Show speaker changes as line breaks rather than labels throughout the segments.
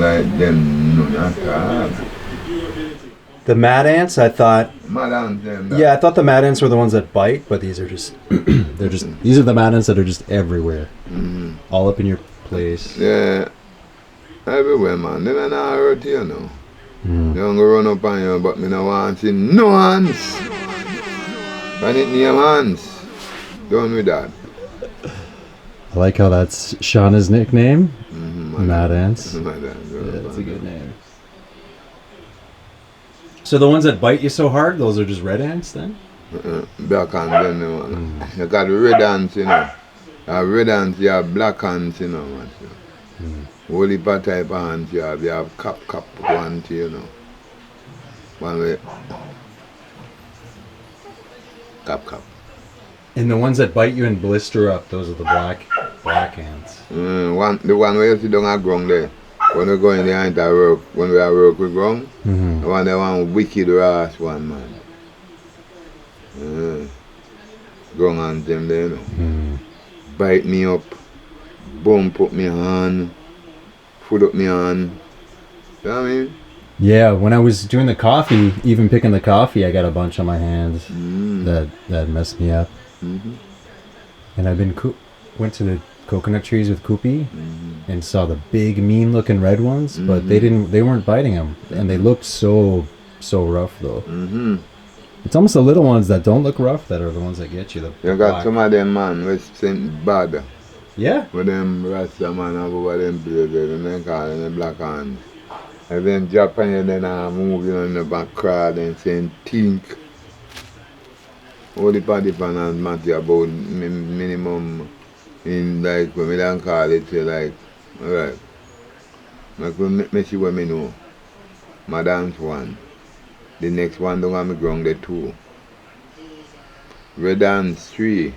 like them none at all.
The mad ants, I thought.
Mad ants them. That.
Yeah, I thought the mad ants were the ones that bite, but these are just. These are the mad ants that are just everywhere, all up in your place.
Yeah, everywhere, man. They don't hurt you, know. They don't go run up on you, but me no want to see no hands. And it name hands. Done with that.
I like how that's Shauna's nickname. Mad ants.
Mad ants.
Yeah, that's a good name. So the ones that bite you so hard, those are just red ants then?
Black ants, then, man. You got red ants, you know. You have red ants, you have black ants, you know, man. Whole heap of type of ants you have cap ones, you know. One way. Cap.
And the ones that bite you and blister up, those are the black ants.
The one where you sit down at ground there. When we go in there and work, when we are work with ground, the one wicked rash one, man. Ground ants them there, you know. Bite me up, bump up my hand, foot up my hand. You know what I mean?
Yeah, when I was doing the coffee, even picking the coffee, I got a bunch on my hands that messed me up. And I've been went to the coconut trees with Koopy and saw the big, mean-looking red ones, but they weren't biting them, and they looked so rough though. It's almost the little ones that don't look rough that are the ones that get you.
You got some of them, man, which seem bad.
Yeah.
With them Rastaman over them places, and then call them the black hands. And then Japan, then move you in the back crowd and saying, think. All the party planners matter about minimum in like, when we don't call it, say like, alright, make me see what me know. My dance one. The next one don't have me ground the 2. Red dance 3.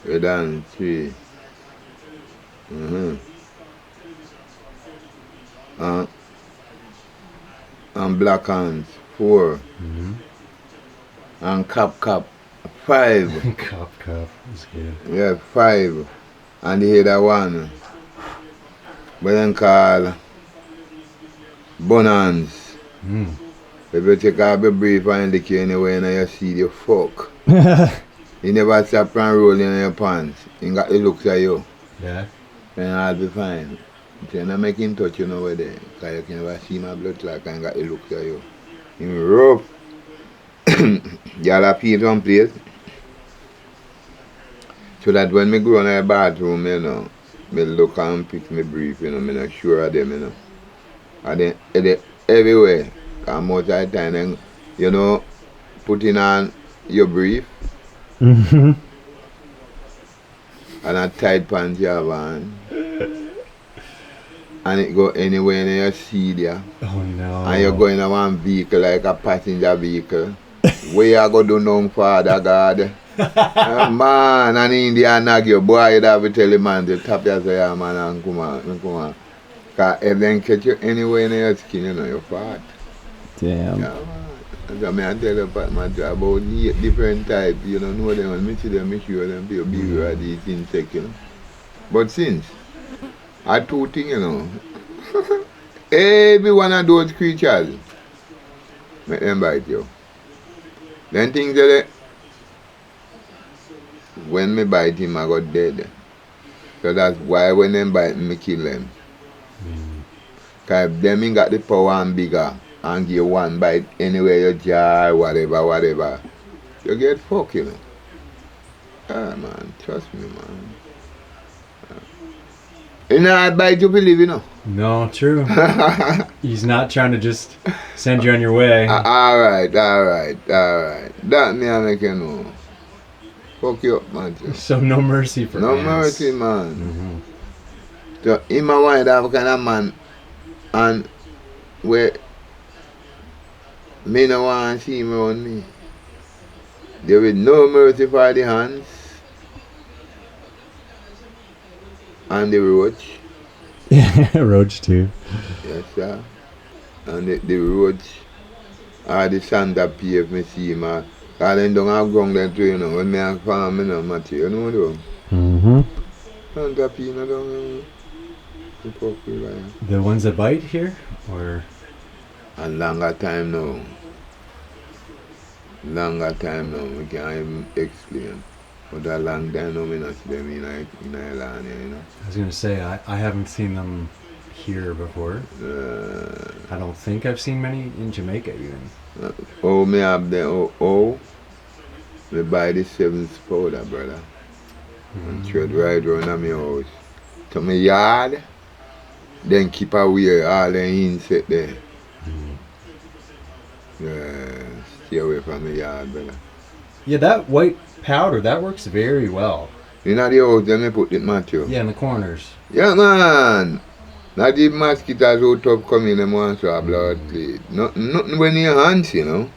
Red dance 3. And black hands 4. And cap 5.
Cup, that's good.
Yeah, 5. And the other one. But then call Bonans. If you take off your brief and lick you anywhere and you see the fuck. You never stop and roll in your pants. You got the looks at you.
Yeah.
And I'll be fine. So you don't make him touch you over there. Because you can never see my blood clot and got the looks at you. In rough. You have to pee someplace. So that when I go in the bathroom, you know, I look and pick my brief, you know, I'm not sure of them, you know. And then everywhere. Because most of the time, then, you know, putting on your brief. And a tight pants you have on. And it go anywhere in your seat there.
Oh no.
And you go in a one vehicle like a passenger vehicle. Where you go do nothing, Father God? Man, and India nag you, boy, you'd have to tell the man to tap your say, yeah, man, and come on. Because if they catch you anywhere in your skin, you know, you're fat.
Damn.
Yeah, man. So I tell you about about 8 different types, you know them, and me see them, make sure them be beware of these insects, you know. But since, I 2 things, you know, every one of those creatures, make them bite you. Then things that when me bite him, I got dead. So that's why when them bite me, kill them. Because if them ain't got the power and bigger, and give one bite anywhere you jar, whatever, you get fucked, you know. Ah, man, trust me, man. You know, I bite you believe, you know.
No, true. He's not trying to just send you on your way.
Alright. That me I make you know. Fuck you up, man.
So no mercy for
no
ants.
mercy, man. So, him a want that kind of man, and where me no want to see him around me. There is no mercy for the hands and the roach.
Yeah, roach too.
Yes, sir. And the roach or the centipede, if me see him, because they don't have ground there too, you know. When me have farm, you know, Matthew, you know, though. Centipede, you know, to fuck with, man.
The ones that bite here? Or?
A longer time now. Longer time now, we can't even explain. But a long time now, I not see them in Ireland, you know.
I was going to say, I haven't seen them here before. I don't think I've seen many in Jamaica even.
Me have them, me buy the sevin powder, brother. And thread right around my house. To my yard, then keep away all the insect there. Stay away from the yard, brother.
Yeah, that white powder, that works very well.
In the house, then I put it Matthew.
Yeah, in the corners.
Yeah, man. Not the mosquitoes who top come in, them want to have blood clean. Nothing when your hands, you know.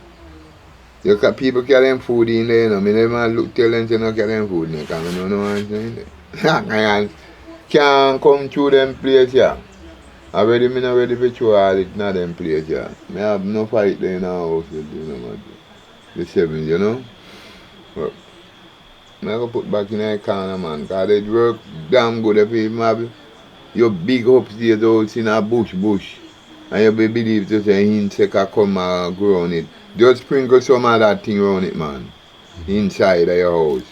You got people carry them food in there, you know. I never look tell them to not carry them food in there, because I don't know what's in there. Can't come through them place, yeah. Already, me not ready for throw all it in them place, yeah. Me have no fight there in our house, you know, the sevens, you know. But I go put back in the corner, man, because they work damn good if you even have your big upstairs house in a bush, and you believe to say insect can come and grow on it. Just sprinkle some of that thing around it, man, inside of your house.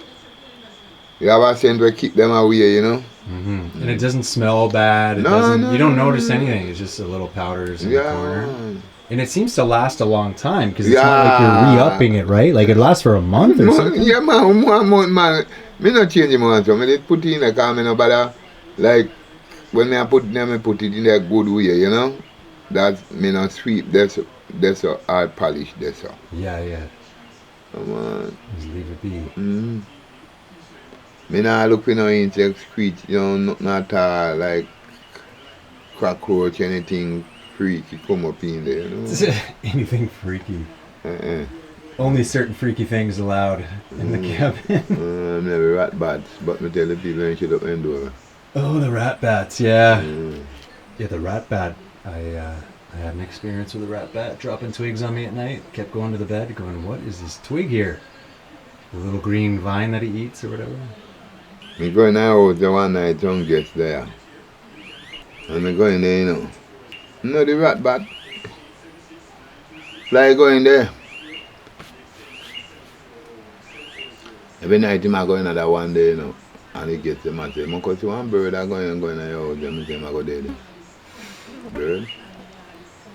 You have a scent to keep them away, you know.
Mm-hmm. And it doesn't smell bad. You don't notice anything. It's just a little powders in the corner. And it seems to last a long time because it's not like you're re-upping it, right? Like it lasts for a month or something.
Yeah, man, 1 month, man. Me not change the month, so I just put it in the car, me no bother. Like, when I put them, I put it in a good way, you know? That's, me not sweep, that's a hard polish, that's all.
Yeah.
Come on.
Just leave it be.
Me not look for no insect screech, you know, nothing at all, like cockroach, anything freaky come up in there, you know?
Anything freaky. Only certain freaky things allowed in the cabin.
Never rat bats, but me tell the people they should open the door.
Oh, the rat bats, yeah. Yeah, the rat bat. I had an experience with a rat bat dropping twigs on me at night. Kept going to the bed going, what is this twig here? The little green vine that he eats or whatever.
Me go in the house the one night, tongue gets there. And me go in there, you know. You know the rat bat? Fly go in there. Every night I go in that one day, you know. And he gets them and say, Mokko, see one bird that go in your house, and I say, I go there. Bird?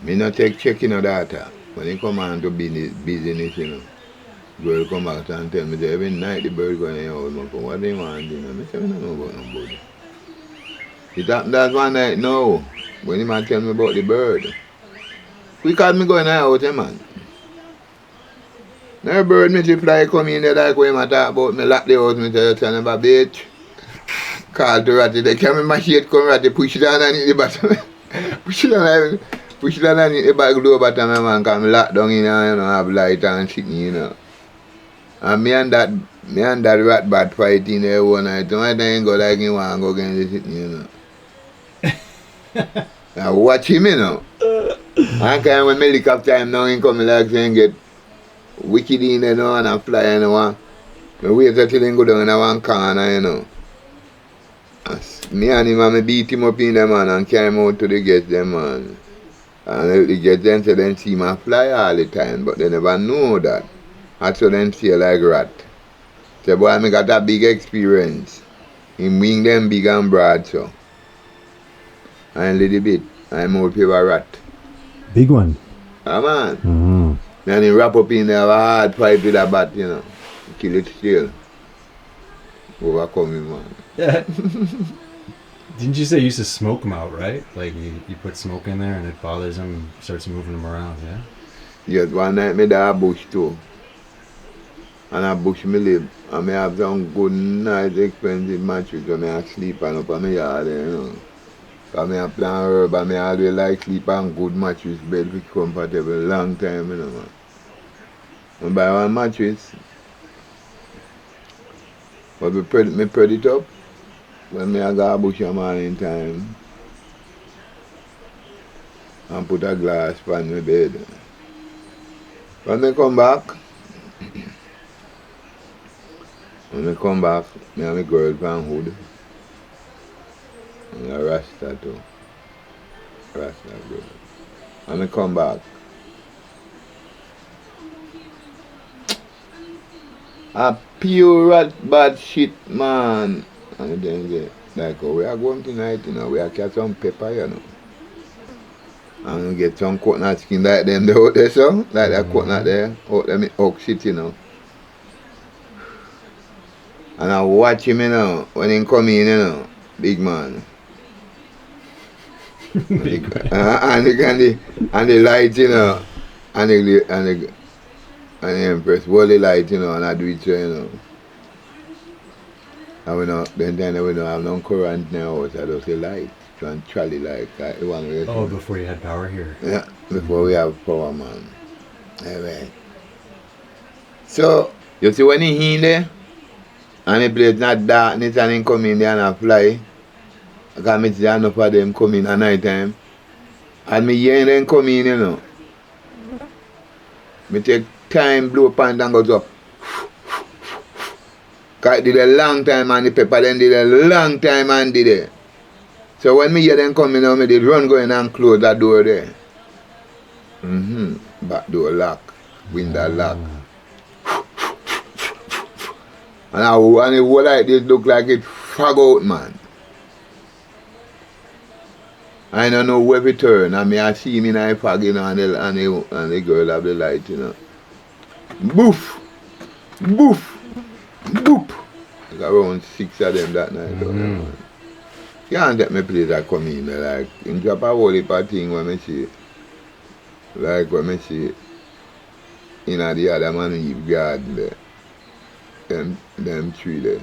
Me not take checking of that. When he come on to business, you know. Bird come back and tell me, every night the bird go in your house, Mokko, what do you want, you know? I say, I don't know about no bird. It happened that one night now, when he man tell me about the bird. We called me go in the house, man. Now bird me to fly come in there like when I talk about me lock the house, me tell him about bitch. Call to Ratty, they come in my shade, come Ratty, push it down and hit the bottom. push it down and hit the back door bottom, man, because me lock down in there, you know, have light and sitting, you know. And me and that rat bat fighting there one night, so I don't go like him want to go against the sitting, you know. Now watch him, you know. And kind when me lick up time now, he come like saying get wicked in there now and fly, you know. I wait until he go down in one corner, you know. Me and him and me beat him up in there, man, and carry him out to the guests, them, man. And the guests then say them see him fly all the time, but they never know that. That's so them see like rat. So boy, I got that big experience. Him wing them big and broad, so. And a little bit, I'm more favorite rat.
Big one.
Ah, man. And he wrap up in there, have a hard fight with a bat, you know. Kill it still. Overcome him, man.
Yeah. Didn't you say you used to smoke them out, right? Like you put smoke in there and it bothers them, starts moving them around, yeah?
Yes, one night me there a bush too. And a bush me live. And me have some good, nice, expensive mattress when I sleep and up on my yard, you know. Because I plant herb and I always like sleep on good mattress bed which comfortable long time, you know, man. I buy one mattress. But me spread it up when I go a bush a morning time. And put a glass on my bed. When I come back, me and my girl from hood. And a Rasta too. That's not good. And I come back. A pure rat bad shit, man. And then they like, oh, we are going tonight, you know, we are catch some pepper, you know. And we get some coconut skin like them they out there, so like that coconut there, out them oak shit, you know. And I watch him, you know, when he come in, you know, big man.
Big man.
And the light, you know, and the Empress, all the light, you know, and I do it, so, you know. And we know, then we don't have no current now, so I just say light. And trolley like one way.
Oh, before you had power here.
Yeah, before we have power, man. Anyway. So, you see when he in there, and the place not darkness and he come in there and I fly, because I see enough of them come in at night time. And me hear them come in, you know. Me take time, blow pan and go so. Because it did a long time and the pepper then did a long time and did it. So when me hear them coming out, me did run go in and close that door there. Back door lock, window lock. And the whole like this look like it fog out, man. I don't know where we turn, and I see me in the fog, you know, and the girl have the light, you know. Boof! Boof! Boop! Like around 6 of them that night. Can't get me place that come in, like, in drop a whole heap of thing when I see, like when I see, in the other man Eve garden there, them tree there.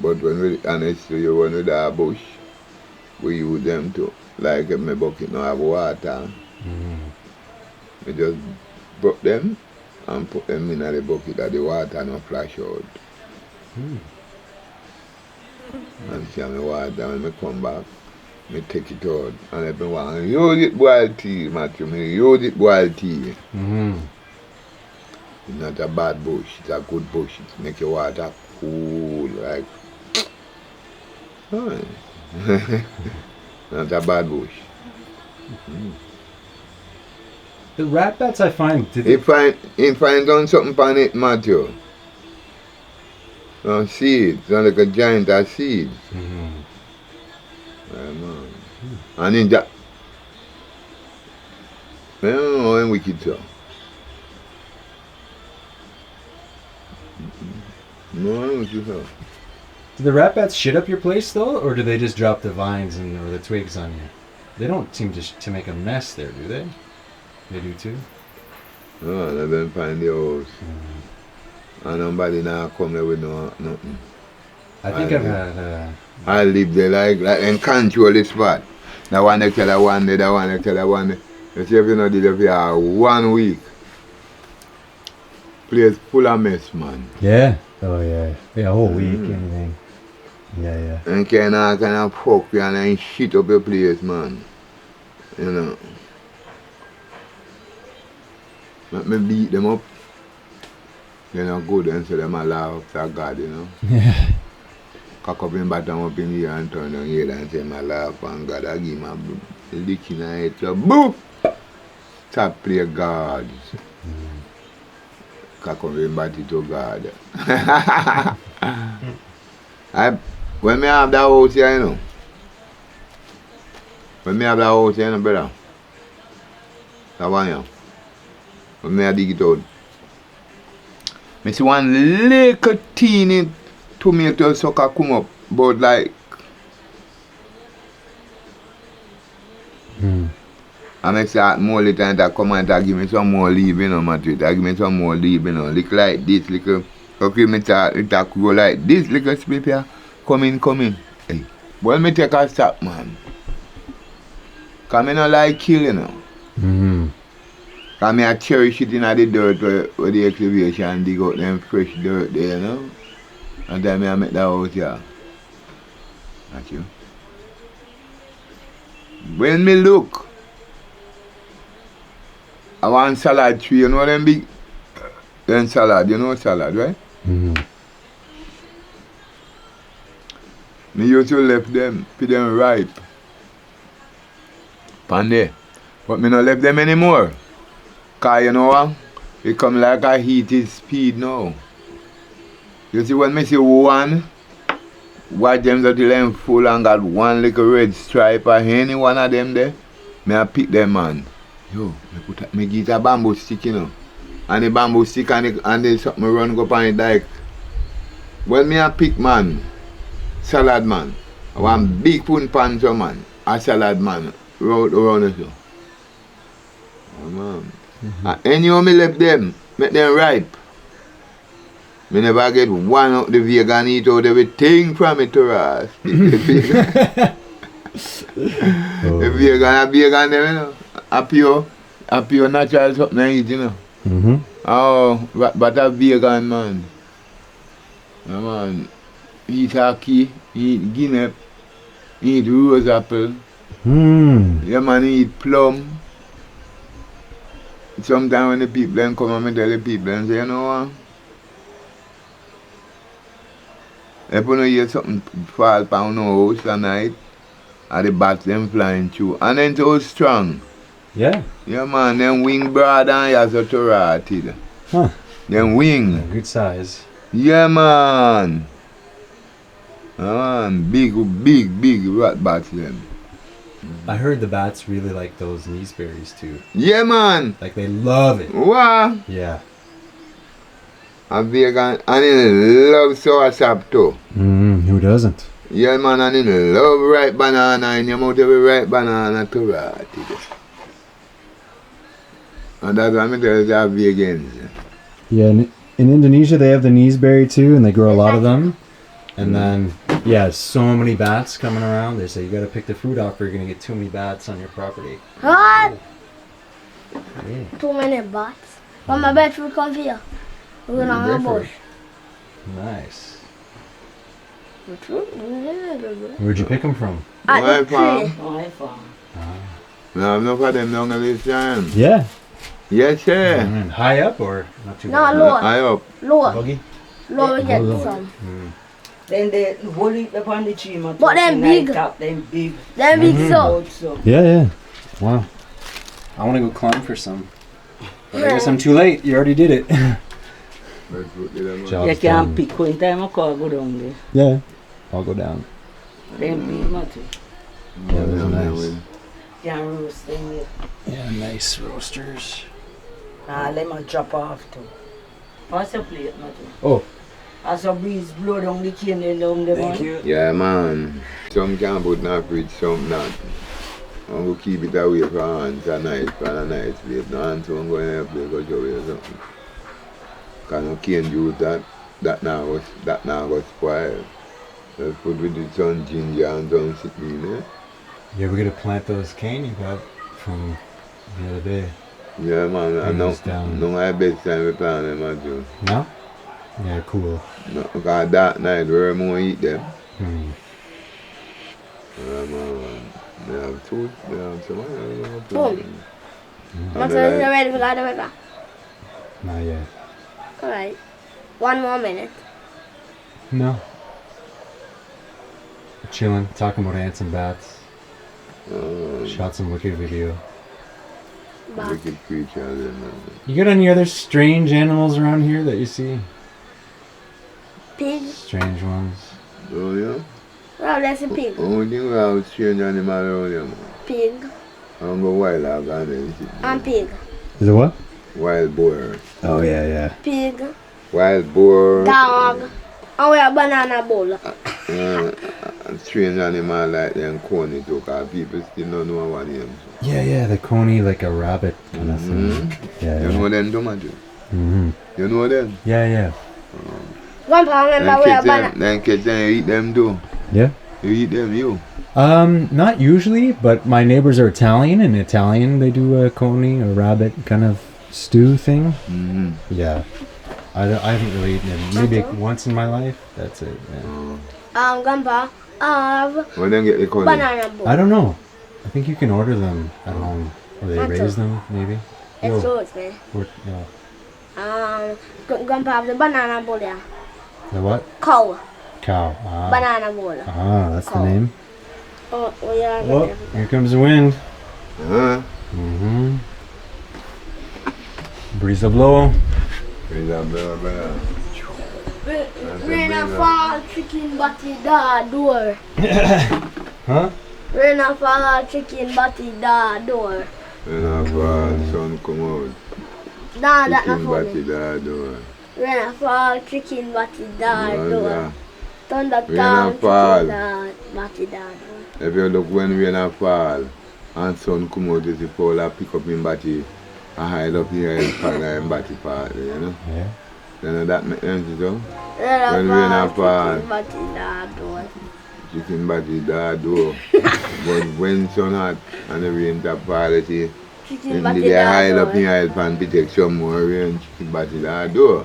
But when we, honestly, when we do a bush, we use them too. Like if my bucket no have water, we just broke them and put them in the bucket that the water no flash out. And see my water when I come back, I take it out and if I want to use it boiled tea, Matthew, I use it boiled tea. It's not a bad bush, it's a good bush. It make your water cool, like, not a bad bush.
The rat bats I find...
He find on something on it, Matthew. Some seeds, some like a giant of seeds. Man. And in that, I don't know when wicked so. No, I don't think so.
Do the rat bats shit up your place though, or do they just drop the vines or the twigs on you? They don't seem to make a mess there, do they? They do too?
No, they don't find the house. And nobody now come there with nothing.
I think I've had...
I live there like and control the spot. The one they tell her one day, the one they tell her one day. You see if you know did it for 1 week. Place full of mess, man.
Yeah. Oh yeah. Yeah, a whole week, anything. Yeah.
And kind of fuck you and then shit up your place, man. You know. Let me beat them up. They're not good and so them a laugh to God, you know.
Yeah.
Cock up him bottom up in here and turn down here and say my laugh and God I give him a lick in the head. So boof! Stop play God. Cock up him body to God. When me have that house here, you know. When me have that house here, you know, brother. That one here. When me I dig it out. I see one little teeny tomato sucker come up, but like, and I say more little and I come and give me some more leaf, you know, Matthew. Give me some more leaf, you know, look like this, little, okay, me it grow like this, little split here, come in. Hey, well, me take a stop, man. Because I don't like kill, you know. Because I cherish it in the dirt where the excavation dig out them fresh dirt there, you know. And then I make that house here. That's you. When me look, I want salad tree, you know them big? Then salad, you know salad, right? Me used to left them, for them ripe. pan there. But me not left them anymore. Cause you know what? It come like a heated speed now. You see when me see one, watch them until them full and got one little red stripe or any one of them there, me I pick them man. Yo, me get a bamboo stick, you know. And the bamboo stick and the something run go up on the dike. When me a pick man, salad man, one big pun pan so man, a salad man, round it so. Oh, man. And anyhow me left them, make them ripe. Me never get one out the vegan eat out everything from it to Ras. The vegan them, you know. A pure natural something I eat, you know.
Mm-hmm.
Oh, but a vegan man. Yeah, man. Eat ackee, eat guinea, eat rose apple. Yeah, man, eat plum. Sometimes when the people then come and me tell the people and say, you know what? If you hear something fall upon our house at night, and the bats them flying through, and then so strong.
Yeah.
Yeah, man, them wing broad and you so to rotted.
Huh.
Them wing.
Good size.
Yeah, man. Big rat bats them.
I heard the bats really like those naseberries too.
Yeah, man.
Like they love it.
What?
Yeah.
A vegan, and he love soursop too.
Who doesn't?
Yeah, man, and he love ripe banana, and you mouth every ripe banana to rot it. And that's why I tell you they're vegans.
Yeah, in Indonesia they have the naseberry too, and they grow a lot of them. And then, yeah, so many bats coming around. They say you gotta pick the fruit off or you're gonna get too many bats on your property.
What?
Yeah.
Too many bats. But my bed fruit come here. We're gonna have a bush.
Nice.
At
Where'd you pick them from?
the tree.
My farm.
No, enough of them down this time.
Yeah.
Yes, sir.
And high up or not too
No,
bad?
lower.
I up.
Lower.
Buggy?
Lower we get
lower.
some.
Then they hold it up on the tree, man.
But them big.
Top, them big.
Them big so.
So.
Yeah, yeah. Wow. I want to go climb for some. But I guess I'm too late. You already did it. Job's
You can't
done.
pick one time I call go down there.
Yeah. I'll go down.
Them big, man.
Yeah, those are nice.
Can't roast them yet.
Yeah, nice roasters.
Nah, let me drop off too. Pass your plate, man.
Oh.
As a breeze blow down the cane down there,
Thank
man.
you.
Yeah, man. Some can put in the fridge, some not. I'm going to keep it away from ants at night, for a night place. No ants won't go in a place, go show you something. Because no cane juice that now go spoil. Just put with the sun ginger and some citrine, eh?
Yeah, we're gonna plant those cane you got from the other day.
Yeah, man. And
Bring this down.
no my best time to plant them, I do.
No? Yeah, cool.
No, because that night, we're more eat them.
Hmm.
Yeah, man. They have two, they have some, I don't know.
Boom.
And
What's
they
the
like-
ready for that?
Not yet.
Alright. 1 more minute.
No. Chilling, talking about ants and bats. Shot some wicked video.
Bat.
Wicked creature, man.
You got any other strange animals around here that you see?
Pig.
Strange ones.
Oh, yeah?
Well, that's a pig.
Only thing we have strange animal around here, man.
Pig.
I don't go wild hog and then shit.
And pig.
Is it what?
Wild boar.
Oh, yeah.
Pig.
Wild boar.
Dog. And we have banana bowl.
Strange animal like them coney too, because people still don't know what name.
Yeah, the coney, like a rabbit kind of thing. Yeah,
You know them, Tomato?
Mm-hmm.
You know them?
Yeah.
Grandpa, remember we have banana.
Then catch them, you eat them too.
Yeah?
You eat them, you.
Not usually, but my neighbors are Italian, and Italian they do a coney, a rabbit kind of stew thing.
Mm-hmm.
Yeah. I haven't really eaten it. Maybe once in my life. That's it. Yeah.
Grandpa, have
Well, then get the coney.
banana bowl.
I don't know. I think you can order them at home, or they
That's
raise
all.
them maybe.
It's
Whoa.
yours, man.
Yeah.
Grandpa have the banana bowl there.
The what?
Cow.
Cow. Ah.
Banana bowl.
Ah, that's
Cow.
the name.
Oh, yeah.
Oh, here comes the wind. Mm-hmm. Breeze a blow.
Breeze a blow, brother.
Rain a fall, chicken body the door.
Huh?
Rain a fall, chicken body the door.
Rain a fall, sun come out.
Nah, that not
Chicken
funny.
body the door.
Rain a fall, chicken body the door. Thunder
Rain a
town,
fall.
chicken body the door.
If you look when rain a fall and sun come out, you see Paul pick up him body and hide up here and fall in body part, you know?
Yeah.
Then that makes sense, too?
Rain
When rain a fall,
chicken body the door.
chicken body the door. But when sun hot and the rain tap fall, you see,
Chicken
then
body
they hide up
the
in hide pan to take some more rain, chicken body the door.